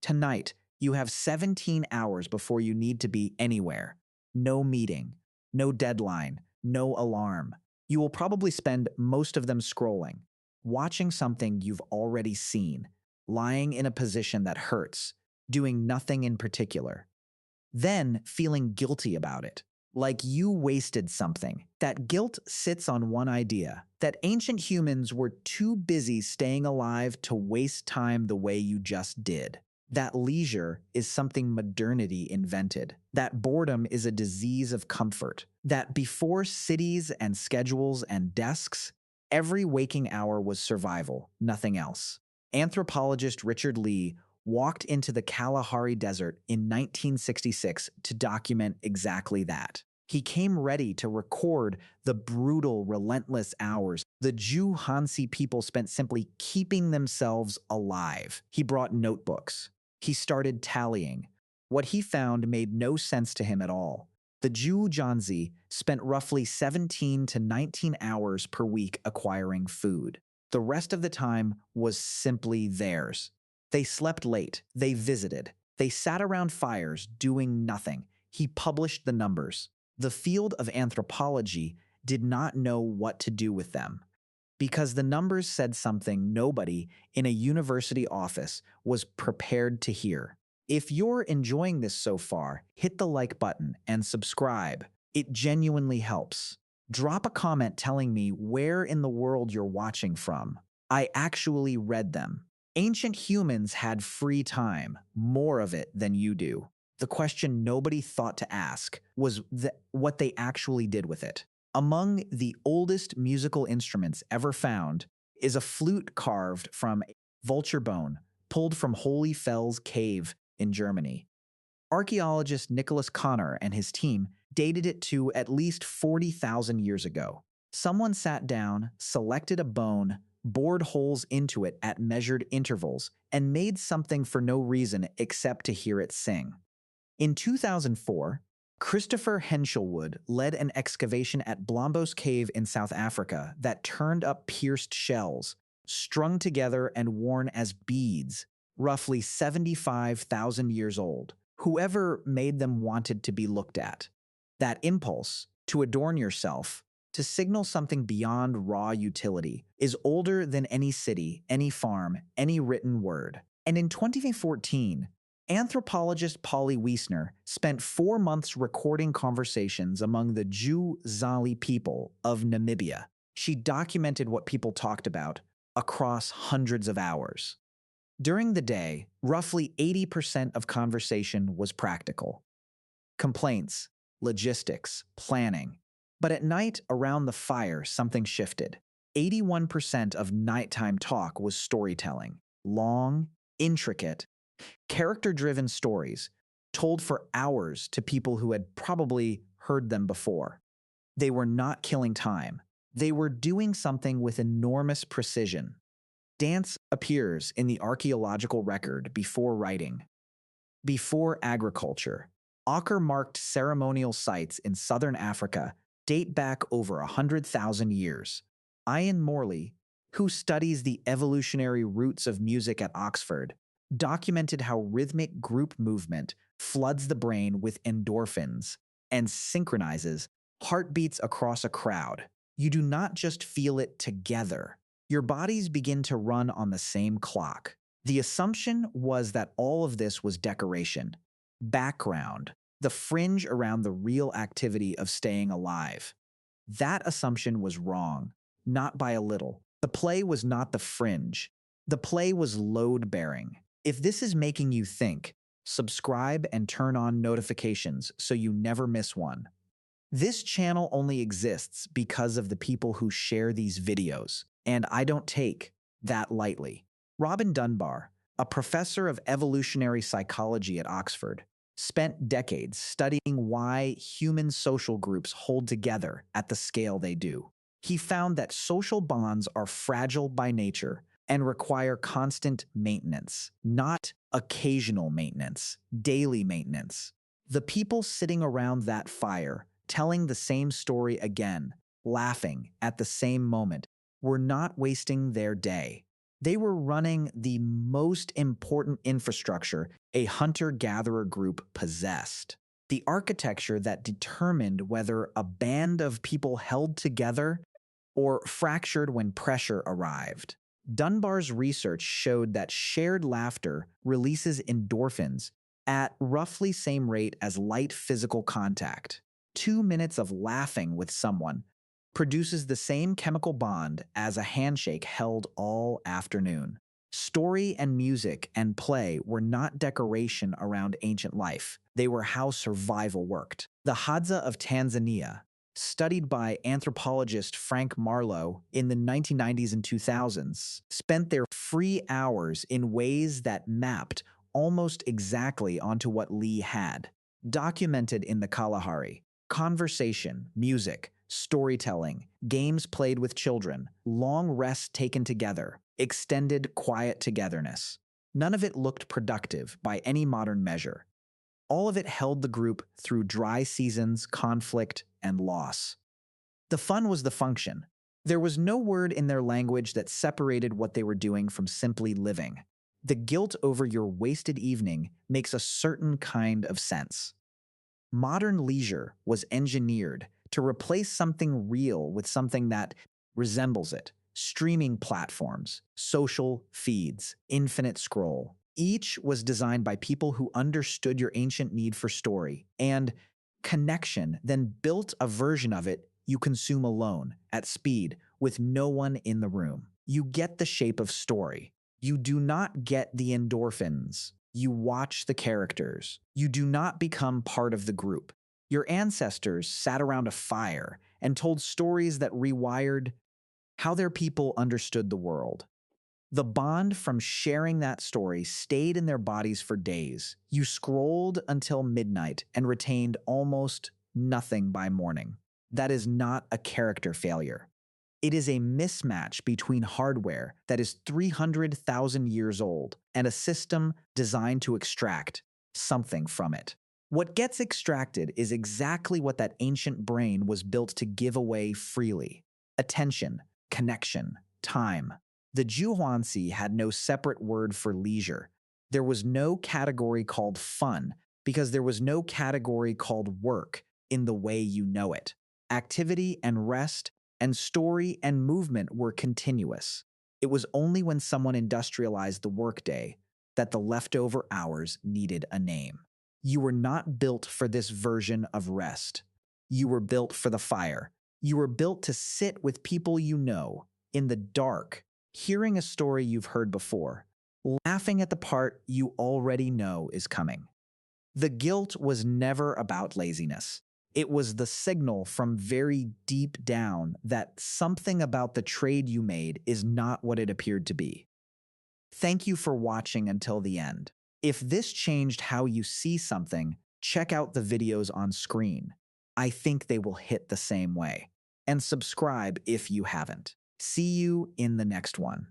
Tonight, you have 17 hours before you need to be anywhere. No meeting, no deadline, no alarm. You will probably spend most of them scrolling, watching something you've already seen, lying in a position that hurts, doing nothing in particular. Then feeling guilty about it, like you wasted something. That guilt sits on one idea, that ancient humans were too busy staying alive to waste time the way you just did. That leisure is something modernity invented. That boredom is a disease of comfort. That before cities and schedules and desks, every waking hour was survival, nothing else. Anthropologist Richard Lee walked into the Kalahari Desert in 1966 to document exactly that. He came ready to record the brutal, relentless hours the hoansi people spent simply keeping themselves alive. He brought notebooks. He started tallying. What he found made no sense to him at all. The hoansi spent roughly 17 to 19 hours per week acquiring food. The rest of the time was simply theirs. They slept late, they visited, they sat around fires doing nothing. He published the numbers. The field of anthropology did not know what to do with them, because the numbers said something nobody in a university office was prepared to hear. If you're enjoying this so far, hit the like button and subscribe. It genuinely helps. Drop a comment telling me where in the world you're watching from. I actually read them. Ancient humans had free time, more of it than you do. The question nobody thought to ask was what they actually did with it. Among the oldest musical instruments ever found is a flute carved from vulture bone, pulled from Holy Fels Cave in Germany. Archaeologist Nicholas Connor and his team dated it to at least 40,000 years ago. Someone sat down, selected a bone, bored holes into it at measured intervals, and made something for no reason except to hear it sing. In 2004, Christopher Henshelwood led an excavation at Blombos Cave in South Africa that turned up pierced shells, strung together and worn as beads, roughly 75,000 years old. Whoever made them wanted to be looked at. That impulse, to adorn yourself, to signal something beyond raw utility, is older than any city, any farm, any written word. And in 2014, anthropologist Polly Wiesner spent 4 months recording conversations among the Zali people of Namibia. She documented what people talked about across hundreds of hours. During the day, roughly 80% of conversation was practical. Complaints, logistics, planning. But at night, around the fire, something shifted. 81% of nighttime talk was storytelling. Long, intricate, character-driven stories told for hours to people who had probably heard them before. They were not killing time. They were doing something with enormous precision. Dance appears in the archaeological record before writing. Before agriculture, ochre-marked ceremonial sites in southern Africa date back over 100,000 years. Ian Morley, who studies the evolutionary roots of music at Oxford, documented how rhythmic group movement floods the brain with endorphins and synchronizes heartbeats across a crowd. You do not just feel it together. Your bodies begin to run on the same clock. The assumption was that all of this was decoration, background, the fringe around the real activity of staying alive. That assumption was wrong, not by a little. The play was not the fringe. The play was load-bearing. If this is making you think, subscribe and turn on notifications so you never miss one. This channel only exists because of the people who share these videos, and I don't take that lightly. Robin Dunbar, a professor of evolutionary psychology at Oxford, spent decades studying why human social groups hold together at the scale they do. He found that social bonds are fragile by nature and require constant maintenance, not occasional maintenance, daily maintenance. The people sitting around that fire, telling the same story again, laughing at the same moment, were not wasting their day. They were running the most important infrastructure a hunter-gatherer group possessed. The architecture that determined whether a band of people held together or fractured when pressure arrived. Dunbar's research showed that shared laughter releases endorphins at roughly same rate as light physical contact. 2 minutes of laughing with someone produces the same chemical bond as a handshake held all afternoon. Story and music and play were not decoration around ancient life. They were how survival worked. The Hadza of Tanzania, studied by anthropologist Frank Marlowe in the 1990s and 2000s, spent their free hours in ways that mapped almost exactly onto what Lee had. Documented in the Kalahari, conversation, music, storytelling, games played with children, long rests taken together, extended quiet togetherness. None of it looked productive by any modern measure. All of it held the group through dry seasons, conflict, and loss. The fun was the function. There was no word in their language that separated what they were doing from simply living. The guilt over your wasted evening makes a certain kind of sense. Modern leisure was engineered to replace something real with something that resembles it. Streaming platforms, social feeds, infinite scroll. Each was designed by people who understood your ancient need for story and connection, then built a version of it you consume alone, at speed, with no one in the room. You get the shape of story. You do not get the endorphins. You watch the characters. You do not become part of the group. Your ancestors sat around a fire and told stories that rewired how their people understood the world. The bond from sharing that story stayed in their bodies for days. You scrolled until midnight and retained almost nothing by morning. That is not a character failure. It is a mismatch between hardware that is 300,000 years old and a system designed to extract something from it. What gets extracted is exactly what that ancient brain was built to give away freely: attention, connection, time. The hoansi had no separate word for leisure. There was no category called fun because there was no category called work in the way you know it. Activity and rest and story and movement were continuous. It was only when someone industrialized the workday that the leftover hours needed a name. You were not built for this version of rest. You were built for the fire. You were built to sit with people you know, in the dark, hearing a story you've heard before, laughing at the part you already know is coming. The guilt was never about laziness. It was the signal from very deep down that something about the trade you made is not what it appeared to be. Thank you for watching until the end. If this changed how you see something, check out the videos on screen. I think they will hit the same way. And subscribe if you haven't. See you in the next one.